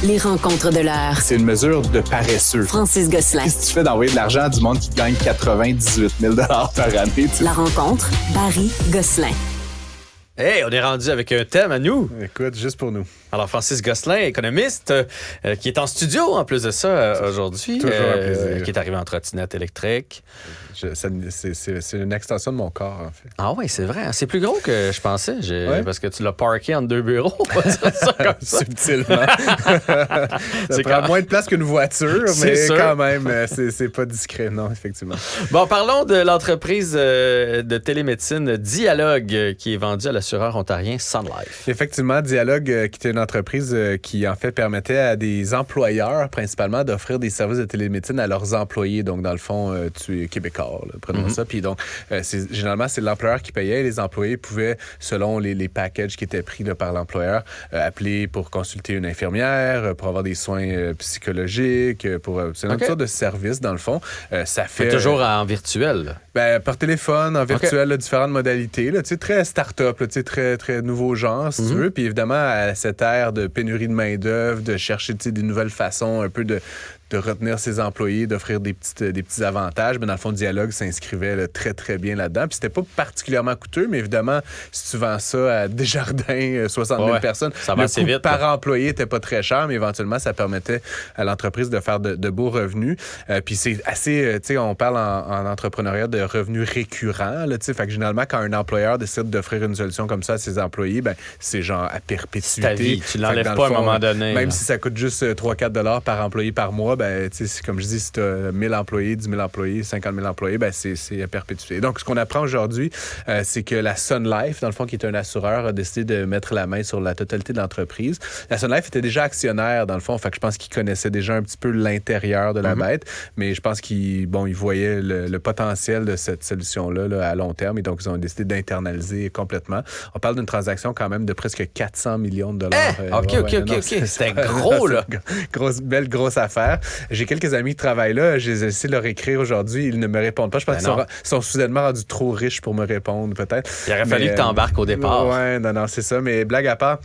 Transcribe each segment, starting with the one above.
Les rencontres de l'heure. C'est une mesure de paresseux. Francis Gosselin. Qu'est-ce que tu fais d'envoyer de l'argent à du monde qui gagne 98 000 par année? La rencontre, Barry Gosselin. Hey, on est rendu avec un thème à nous. Écoute, juste pour nous. Alors, Francis Gosselin, économiste, qui est en studio en plus de ça aujourd'hui. Toujours un plaisir. Qui est arrivé en trottinette électrique. C'est une extension de mon corps, en fait. Ah oui, c'est vrai. C'est plus gros que je pensais. Ouais. Parce que tu l'as parké entre deux bureaux. On va dire ça comme ça. Subtilement. Ça prend moins de place qu'une voiture, C'est mais sûr. quand même, c'est pas discret, non, effectivement. Bon, parlons de l'entreprise de télémédecine Dialogue qui est vendue à l'assureur ontarien Sun Life. Effectivement, Dialogue, qui était une entreprise qui, en fait, permettait à des employeurs, principalement, d'offrir des services de télémédecine à leurs employés. Donc, dans le fond, tu es québécois, là, prenons ça. Puis donc, généralement, c'est l'employeur qui payait et les employés pouvaient, selon les packages qui étaient pris là, par l'employeur, appeler pour consulter une infirmière, pour avoir des soins psychologiques, c'est une autre sorte de service, dans le fond. Ça fait... Mais toujours en virtuel. Là. Ben, par téléphone, en virtuel, là, différentes modalités. Là, très start-up, là, très, très nouveau genre, si tu veux. Puis évidemment, à cette ère de pénurie de main-d'œuvre, de chercher des nouvelles façons un peu de retenir ses employés, d'offrir des petits avantages. Mais dans le fond, Dialogue s'inscrivait là, très, très bien là-dedans. Puis c'était pas particulièrement coûteux, mais évidemment, si tu vends ça à Desjardins, 60 000 personnes, ça va le assez coût vite, par employé était pas très cher, mais éventuellement, ça permettait à l'entreprise de faire de beaux revenus. Puis c'est assez, on parle en entrepreneuriat de revenus récurrents. Là, fait que généralement, quand un employeur décide d'offrir une solution comme ça à ses employés, ben, c'est genre à perpétuité. C'est ta vie, tu l'enlèves Fait que pas dans à un le fond, moment donné. Même là. si ça coûte juste 3-4 $ par employé par mois, ben, comme je dis, si tu as 1000 employés, 10 000 employés, 50 000 employés, ben, c'est à perpétuité. Donc, ce qu'on apprend aujourd'hui, c'est que la Sun Life, dans le fond, qui est un assureur, a décidé de mettre la main sur la totalité de l'entreprise. La Sun Life était déjà actionnaire, dans le fond, fait que je pense qu'ils connaissaient déjà un petit peu l'intérieur de la bête, mais je pense qu'ils voyaient le potentiel de cette solution-là là, à long terme, et donc ils ont décidé d'internaliser complètement. On parle d'une transaction quand même de presque 400 millions de $. OK. C'était gros, là. Grosse affaire. J'ai quelques amis qui travaillent là. J'ai essayé de leur écrire aujourd'hui. Ils ne me répondent pas. Je pense qu'ils sont soudainement rendus trop riches pour me répondre, peut-être. Il aurait fallu que tu embarques au départ. Ouais, non, c'est ça. Mais blague à part,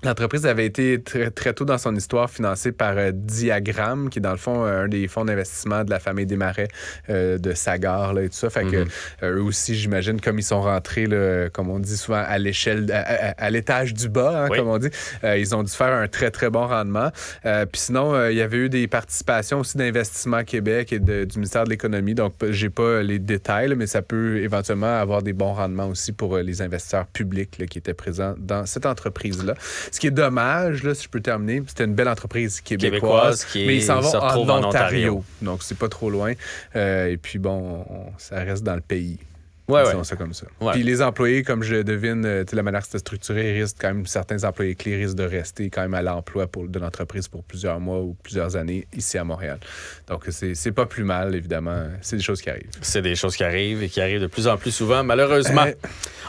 l'entreprise avait été très, très tôt dans son histoire financée par Diagram, qui est dans le fond un des fonds d'investissement de la famille Desmarais de Sagard là, et tout ça. Fait que eux aussi, j'imagine, comme ils sont rentrés, là, comme on dit souvent, à l'échelle, à l'étage du bas, hein, comme on dit, ils ont dû faire un très, très bon rendement. Puis sinon, il y avait eu des participations aussi d'Investissement Québec et du ministère de l'Économie. Donc, j'ai pas les détails, là, mais ça peut éventuellement avoir des bons rendements aussi pour les investisseurs publics là, qui étaient présents dans cette entreprise-là. Ce qui est dommage, là, si je peux terminer, c'était une belle entreprise québécoise mais ils s'en vont en Ontario. Donc, c'est pas trop loin. Et puis, bon, ça reste dans le pays. Disons ça comme ça. Ouais. Puis les employés, comme je devine, la manière que c'était structuré, risquent quand même, certains employés clés risquent de rester quand même à l'emploi de l'entreprise pour plusieurs mois ou plusieurs années ici à Montréal. Donc, c'est pas plus mal, évidemment. C'est des choses qui arrivent. C'est des choses qui arrivent et qui arrivent de plus en plus souvent, malheureusement.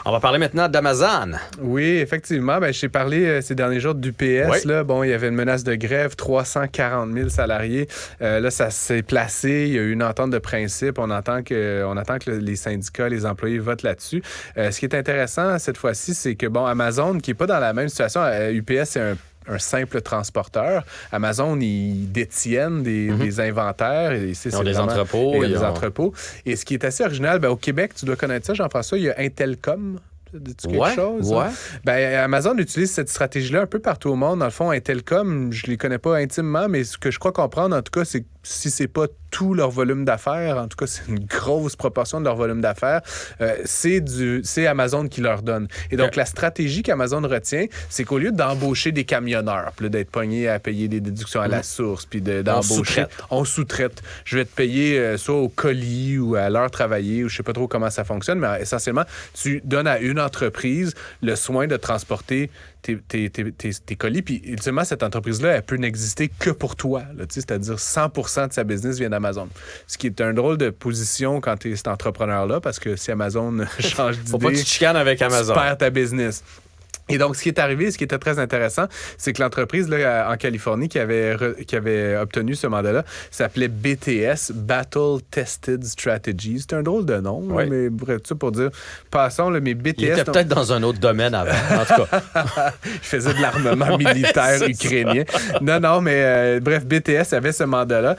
On va parler maintenant d'Amazon. Oui, effectivement. Ben, j'ai parlé ces derniers jours d'UPS. Oui. Là. Bon, il y avait une menace de grève, 340 000 salariés. Là, ça s'est placé. Il y a eu une entente de principe. On attend que les syndicats, les employés votent là-dessus. Ce qui est intéressant cette fois-ci, c'est que, bon, Amazon, qui n'est pas dans la même situation, UPS, c'est un simple transporteur. Amazon, ils détiennent des inventaires. Et Ils ont des entrepôts. entrepôts. Et ce qui est assez original, au Québec, tu dois connaître ça, Jean-François, il y a Intelcom. Dis-tu quelque chose? Ouais. Ben, Amazon utilise cette stratégie-là un peu partout au monde. Dans le fond, Intelcom, je les connais pas intimement, mais ce que je crois comprendre, en tout cas, c'est que si c'est pas tout leur volume d'affaires, en tout cas, c'est une grosse proportion de leur volume d'affaires, c'est Amazon qui leur donne. Et donc, la stratégie qu'Amazon retient, c'est qu'au lieu d'embaucher des camionneurs, puis d'être pogné à payer des déductions à la source, puis d'embaucher... On sous-traite. Je vais te payer soit au colis ou à l'heure travaillée, ou je sais pas trop comment ça fonctionne, mais essentiellement, tu donnes à une entreprise le soin de transporter tes colis. Puis, ultimement, cette entreprise-là, elle peut n'exister que pour toi. Là, c'est-à-dire 100% de sa business vient d'Amazon. Ce qui est un drôle de position quand tu es cet entrepreneur-là, parce que si Amazon change d'idée... Faut pas que tu te chicanes avec Amazon. Tu perds ta business. Et donc, ce qui est arrivé, ce qui était très intéressant, c'est que l'entreprise là, en Californie qui avait obtenu ce mandat-là s'appelait BTS, Battle Tested Strategy. C'est un drôle de nom, là, mais bref, ça pour dire, passons, là, mais BTS... Il était peut-être dans un autre domaine avant, en tout cas. Je faisais de l'armement militaire ukrainien. Non, mais bref, BTS avait ce mandat-là.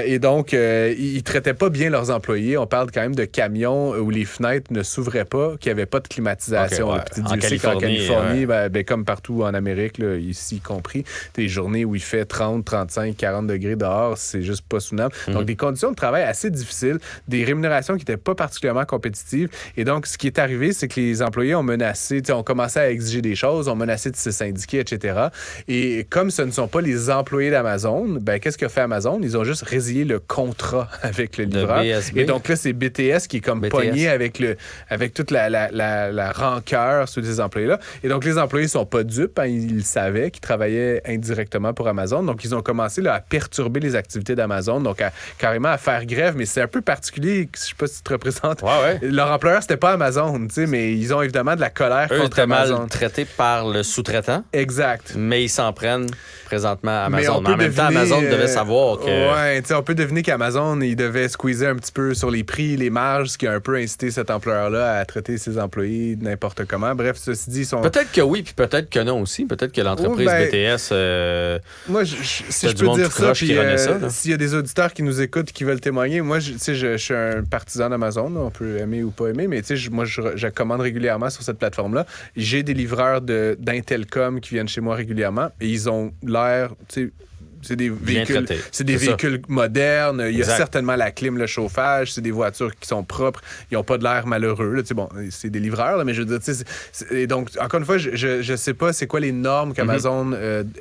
Et donc, ils traitaient pas bien leurs employés. On parle quand même de camions où les fenêtres ne s'ouvraient pas, qui n'avaient pas de climatisation. Okay, en Californie, ben, comme partout en Amérique, là, ici compris, des journées où il fait 30, 35, 40 degrés dehors, c'est juste pas soutenable. Donc, des conditions de travail assez difficiles, des rémunérations qui n'étaient pas particulièrement compétitives. Et donc, ce qui est arrivé, c'est que les employés ont menacé, ont commencé à exiger des choses, ont menacé de se syndiquer, etc. Et comme ce ne sont pas les employés d'Amazon, ben, qu'est-ce qu'a fait Amazon? Ils ont juste résilié le contrat avec le livreur. Et donc là, c'est BTS qui est comme pogné avec toute la rancœur sur les employés-là. Et donc, les employés sont pas dupes, hein, ils savaient qu'ils travaillaient indirectement pour Amazon, donc ils ont commencé là, à perturber les activités d'Amazon, donc carrément à faire grève, mais c'est un peu particulier, je sais pas si tu te représentes. Leur employeur, c'était pas Amazon, tu sais, mais ils ont évidemment de la colère contre Amazon. Mal traités par le sous-traitant. Exact. Mais ils s'en prennent présentement à Amazon. Mais en même temps, Amazon devait savoir que... Ouais, tu sais, on peut deviner qu'Amazon, il devait squeezer un petit peu sur les prix, les marges, ce qui a un peu incité cet employeur-là à traiter ses employés n'importe comment. Bref, ceci dit, ils sont... Peut-être que oui, puis peut-être que non aussi. Peut-être que l'entreprise BTS... moi, si je peux dire ça, puis s'il y a des auditeurs qui nous écoutent et qui veulent témoigner, moi, je suis un partisan d'Amazon. On peut aimer ou pas aimer, mais moi, je commande régulièrement sur cette plateforme-là. J'ai des livreurs d'Intelcom qui viennent chez moi régulièrement et ils ont l'air... C'est des véhicules modernes. Il y a certainement la clim, le chauffage. C'est des voitures qui sont propres. Ils n'ont pas de l'air malheureux. Là. Bon, c'est des livreurs, là, mais je veux dire... Et donc, encore une fois, je ne sais pas c'est quoi les normes qu'Amazon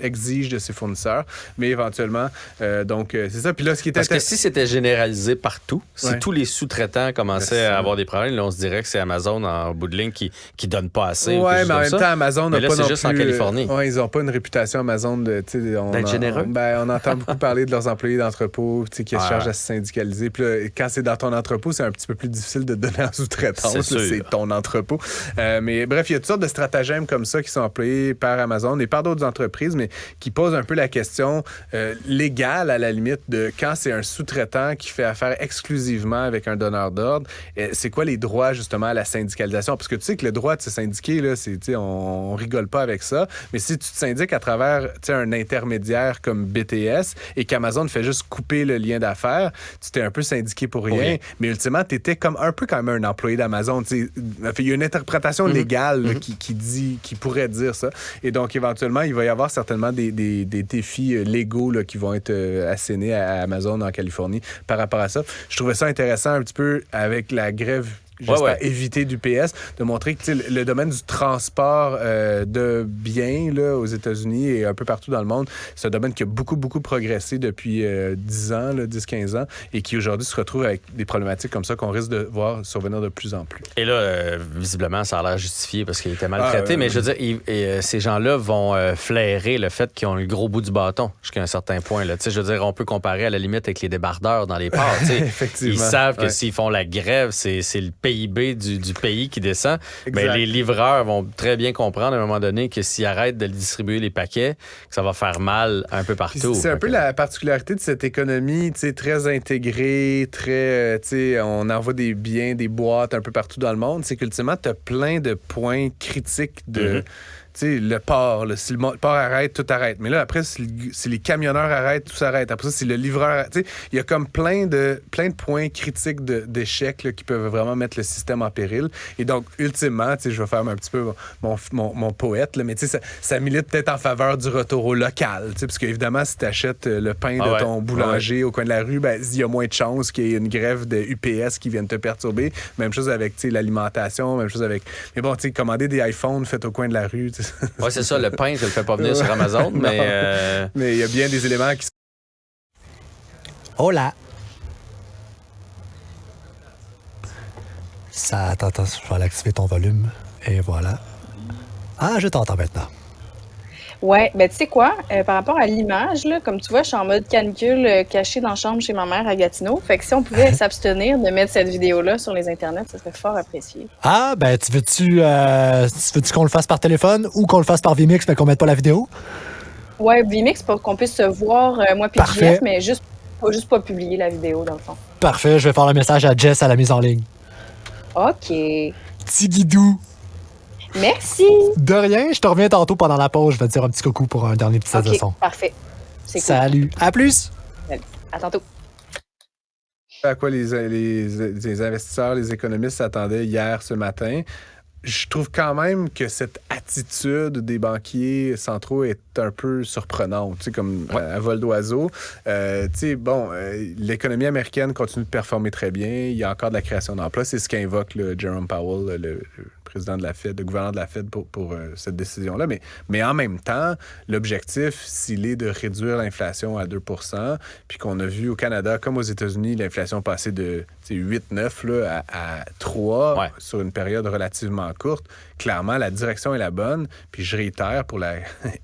exige de ses fournisseurs, mais éventuellement, c'est ça. Puis là, ce qui était... Parce que si c'était généralisé partout, si tous les sous-traitants commençaient à avoir des problèmes, là, on se dirait que c'est Amazon en bout de ligne qui ne donne pas assez. Oui, mais en même temps, Amazon n'a pas non plus... c'est juste en Californie. Ils n'ont pas une réputation, Amazon, d'être généreux. On entend beaucoup parler de leurs employés d'entrepôt qui se chargent à se syndicaliser. Puis là, quand c'est dans ton entrepôt, c'est un petit peu plus difficile de te donner en sous-traitance. C'est ton entrepôt. Mais bref, il y a toutes sortes de stratagèmes comme ça qui sont employés par Amazon et par d'autres entreprises, mais qui posent un peu la question légale, à la limite, de quand c'est un sous-traitant qui fait affaire exclusivement avec un donneur d'ordre. C'est quoi les droits, justement, à la syndicalisation? Parce que tu sais que le droit de se syndiquer, là, on rigole pas avec ça. Mais si tu te syndiques à travers un intermédiaire comme BTS et qu'Amazon fait juste couper le lien d'affaires, tu t'es un peu syndiqué pour rien. Mais ultimement, tu étais un peu quand même un employé d'Amazon. Il y a une interprétation légale là, qui pourrait dire ça. Et donc, éventuellement, il va y avoir certainement des défis légaux là, qui vont être assénés à Amazon en Californie par rapport à ça. Je trouvais ça intéressant un petit peu avec la grève à éviter d'UPS, de montrer que le domaine du transport de biens là, aux États-Unis et un peu partout dans le monde, c'est un domaine qui a beaucoup, beaucoup progressé depuis 10 ans, 10-15 ans, et qui aujourd'hui se retrouve avec des problématiques comme ça qu'on risque de voir survenir de plus en plus. Et là, visiblement, ça a l'air justifié parce qu'il était maltraité, mais je veux dire, ces gens-là vont flairer le fait qu'ils ont le gros bout du bâton jusqu'à un certain point. Là. Je veux dire, on peut comparer à la limite avec les débardeurs dans les ports. Effectivement. Ils savent que s'ils font la grève, c'est le PIB du pays qui descend. Mais les livreurs vont très bien comprendre à un moment donné que s'ils arrêtent de distribuer les paquets, que ça va faire mal un peu partout. C'est un peu la particularité de cette économie très intégrée, on envoie des biens, des boîtes un peu partout dans le monde. C'est qu'ultimement, tu as plein de points critiques de... le port, là, si le port arrête, tout arrête. Mais là, après, si les camionneurs arrêtent, tout s'arrête. Après ça, si le livreur... Il y a comme plein de points critiques d'échecs là, qui peuvent vraiment mettre le système en péril. Et donc, ultimement, je vais faire un petit peu mon poète, là, mais ça milite peut-être en faveur du retour au local. Parce qu'évidemment, si tu achètes le pain de ton boulanger au coin de la rue, il y a moins de chances qu'il y ait une grève de UPS qui vienne te perturber. Même chose avec l'alimentation, même chose avec... Mais bon, commander des iPhones faits au coin de la rue... Oui, c'est ça. Le pain, je le fais pas venir sur Amazon, mais... Mais il y a bien des éléments qui... Hola! Ça, attends, je vais aller activer ton volume. Et voilà. Ah, je t'entends maintenant. Ouais, ben tu sais quoi, par rapport à l'image, là, comme tu vois, je suis en mode canicule caché dans la chambre chez ma mère à Gatineau. Fait que si on pouvait s'abstenir de mettre cette vidéo-là sur les internets, ça serait fort apprécié. Ah, ben, tu veux-tu qu'on le fasse par téléphone ou qu'on le fasse par VMix mais qu'on mette pas la vidéo? Ouais, VMix pour qu'on puisse se voir, moi puis Parfait. Jeff, mais juste pas publier la vidéo, dans le fond. Parfait, je vais faire le message à Jess à la mise en ligne. OK. Petit guidou. Merci. De rien, je te reviens tantôt pendant la pause. Je vais te dire un petit coucou pour un dernier petit test de son. OK, parfait. C'est cool. Salut. À plus. À tantôt. À quoi les investisseurs, les économistes s'attendaient hier, ce matin. Je trouve quand même que cette attitude des banquiers centraux est un peu surprenante, tu sais, comme à vol d'oiseau. Tu sais, bon, l'économie américaine continue de performer très bien. Il y a encore de la création d'emplois. C'est ce qu'invoque le Jerome Powell, le président de la Fed, le gouverneur de la Fed pour cette décision-là. Mais en même temps, l'objectif, s'il est de réduire l'inflation à 2 %, puis qu'on a vu au Canada, comme aux États-Unis, l'inflation passer de 8-9 là, à 3 sur une période relativement courte, clairement, la direction est la bonne. Puis je réitère pour la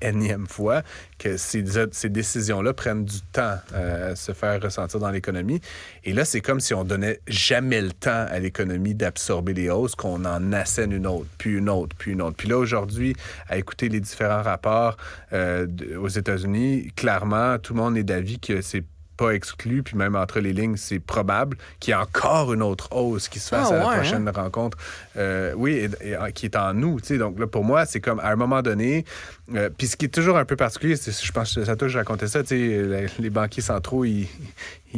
énième fois que ces décisions-là prennent du temps à se faire ressentir dans l'économie. Et là, c'est comme si on donnait jamais le temps à l'économie d'absorber les hausses, qu'on en assène une autre, puis une autre, puis une autre. Puis là, aujourd'hui, à écouter les différents rapports aux États-Unis, clairement, tout le monde est d'avis que c'est pas exclu, puis même entre les lignes, c'est probable qu'il y ait encore une autre hausse qui se fasse à la prochaine rencontre. Oui, et qui est en nous. T'sais. Donc là, pour moi, c'est comme à un moment donné, puis ce qui est toujours un peu particulier, je pense que ça touche, je racontais ça, les banquiers centraux, ils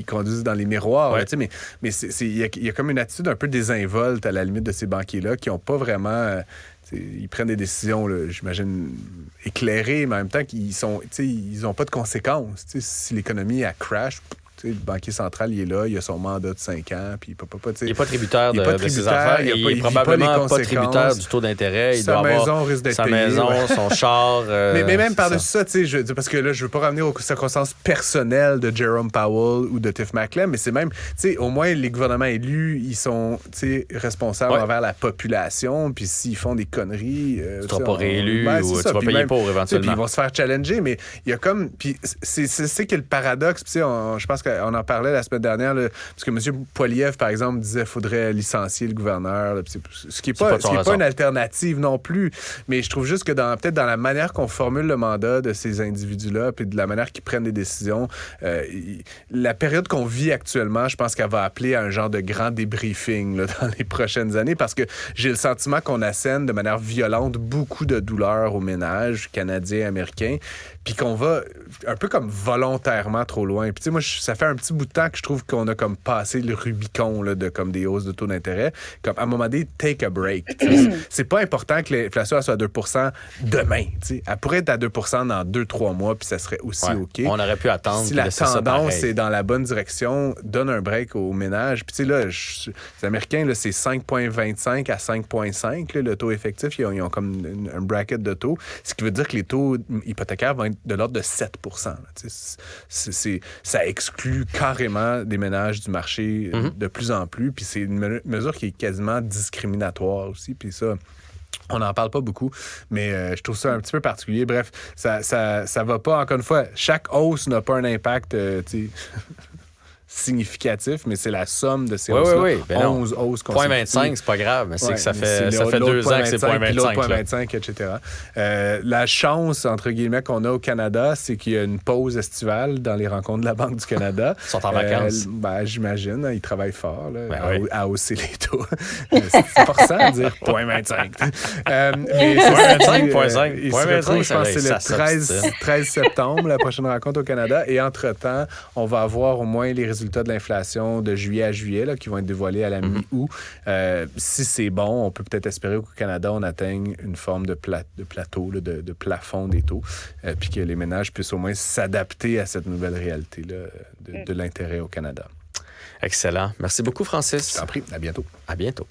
conduisent dans les miroirs. Là, mais il y a comme une attitude un peu désinvolte à la limite de ces banquiers-là qui n'ont pas vraiment... ils prennent des décisions, là, j'imagine, éclairées, mais en même temps qu'ils n'ont pas de conséquences. Si l'économie a crash, le banquier central, il est là, il a son mandat de 5 ans, puis il n'est pas tributaire de ses affaires. Il est probablement pas tributaire du taux d'intérêt. Il doit avoir sa maison, son char. Mais même par-dessus ça, parce que là, je veux pas ramener aux circonstances personnelles de Jerome Powell ou de Tiff Macklem, mais c'est même, au moins, les gouvernements élus, ils sont responsables envers la population, puis s'ils font des conneries... tu ne seras pas réélu ou tu vas payer pour éventuellement. Puis ils vont se faire challenger, mais il y a comme... Puis c'est que le paradoxe, puis je pense qu'on en parlait la semaine dernière, là, parce que M. Poilievre, par exemple, disait qu'il faudrait licencier le gouverneur. Là, ce qui n'est pas une alternative non plus. Mais je trouve juste que peut-être dans la manière qu'on formule le mandat de ces individus-là, puis de la manière qu'ils prennent des décisions, la période qu'on vit actuellement, je pense qu'elle va appeler à un genre de grand débriefing là, dans les prochaines années, parce que j'ai le sentiment qu'on assène de manière violente beaucoup de douleurs aux ménages canadiens, américains, puis qu'on va un peu comme volontairement trop loin. Puis tu sais, moi, ça fait un petit bout de temps que je trouve qu'on a comme passé le Rubicon là, de comme des hausses de taux d'intérêt. Comme à un moment donné, take a break. C'est pas important que l'inflation soit à 2 % demain. T'sais. Elle pourrait être à 2 % dans 2-3 mois, puis ça serait aussi OK. On aurait pu attendre. Si la tendance est dans la bonne direction, donne un break aux ménages. Puis tu sais, là, les Américains, là, c'est 5,25 à 5,5 le taux effectif. Ils ont comme un bracket de taux, ce qui veut dire que les taux hypothécaires vont être de l'ordre de 7 %. Ça exclut carrément des ménages du marché de plus en plus. Puis c'est une mesure qui est quasiment discriminatoire aussi. Puis ça, on n'en parle pas beaucoup, mais je trouve ça un petit peu particulier. Bref, ça va pas, encore une fois, chaque hausse n'a pas un impact, significatif, mais c'est la somme de ces hausses-là. Oui. 11 hausses consécutives. 0,25, c'est pas grave, mais c'est que ça fait 2 ans que c'est 0,25, etc. La chance, entre guillemets, qu'on a au Canada, c'est qu'il y a une pause estivale dans les rencontres de la Banque du Canada. Ils sont en vacances. J'imagine. Ils travaillent fort là, à hausser les taux. C'est forçant de dire 0,25. 0,25. Je pense que c'est le 13 septembre, la prochaine rencontre au Canada. Et entre-temps, on va avoir au moins les résultats de l'inflation de juillet à juillet là, qui vont être dévoilés à la mi-août. Si c'est bon, on peut peut-être espérer qu'au Canada, on atteigne une forme de plateau, là, de plafond des taux, puis que les ménages puissent au moins s'adapter à cette nouvelle réalité-là de l'intérêt au Canada. Excellent. Merci beaucoup, Francis. Je t'en prie. À bientôt. À bientôt.